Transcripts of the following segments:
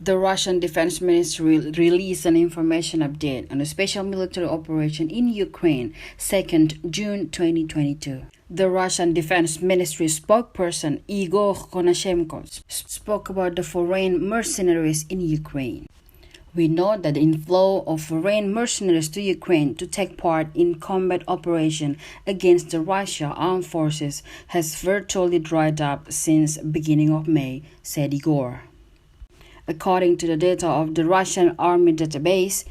The Russian Defense Ministry released an information update on a special military operation in Ukraine, 2nd June 2022. The Russian Defense Ministry spokesperson Igor Konashenkov spoke about the foreign mercenaries in Ukraine. We know that the inflow of foreign mercenaries to Ukraine to take part in combat operation against the Russian armed forces has virtually dried up since beginning of May, said Igor. According to the data of the Russian army database,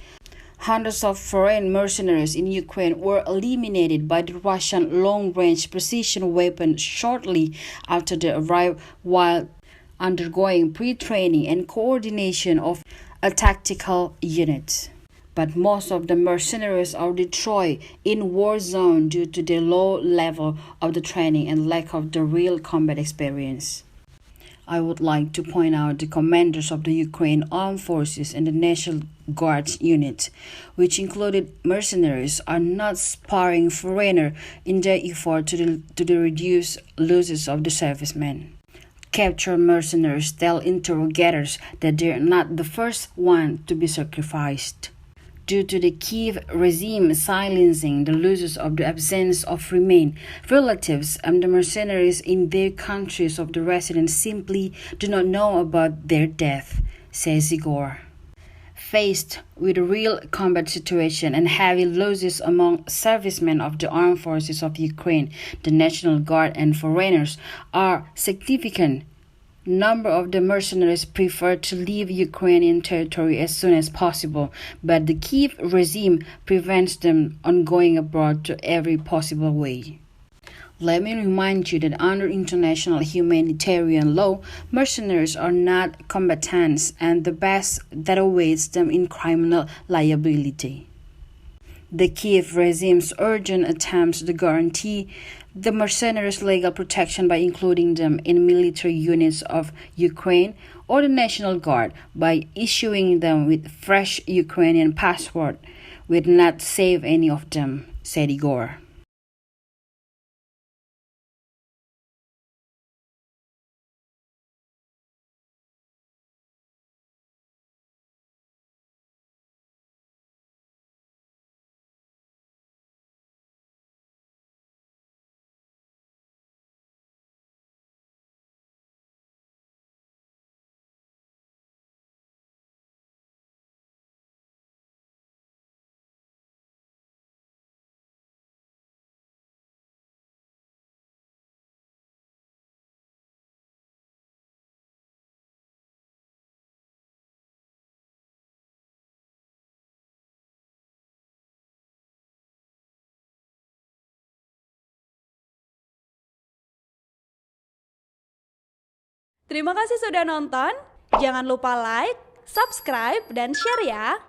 hundreds of foreign mercenaries in Ukraine were eliminated by the Russian long-range precision weapon shortly after they arrived while undergoing pre-training and coordination of a tactical unit. But most of the mercenaries are deployed in war zone due to the low level of the training and lack of the real combat experience. I would like to point out the commanders of the Ukraine Armed Forces and the National Guard unit, which included mercenaries, are not sparing foreigners in their effort to reduce losses of the servicemen. Captured mercenaries tell interrogators that they are not the first one to be sacrificed. Due to the Kiev regime silencing the losses of the absence of remain, relatives and the mercenaries in their countries of the residents simply do not know about their death, says Igor. Faced with a real combat situation and heavy losses among servicemen of the armed forces of Ukraine, the National Guard and foreigners are significant. Number of the mercenaries prefer to leave Ukrainian territory as soon as possible, but the Kiev regime prevents them on going abroad to every possible way. Let me remind you that under international humanitarian law, mercenaries are not combatants and the best that awaits them in criminal liability. The Kiev regime's urgent attempts to guarantee the mercenaries legal protection by including them in military units of Ukraine or the National Guard by issuing them with fresh Ukrainian passport will not save any of them, said Igor. Terima kasih sudah nonton. Jangan lupa like, subscribe, dan share ya.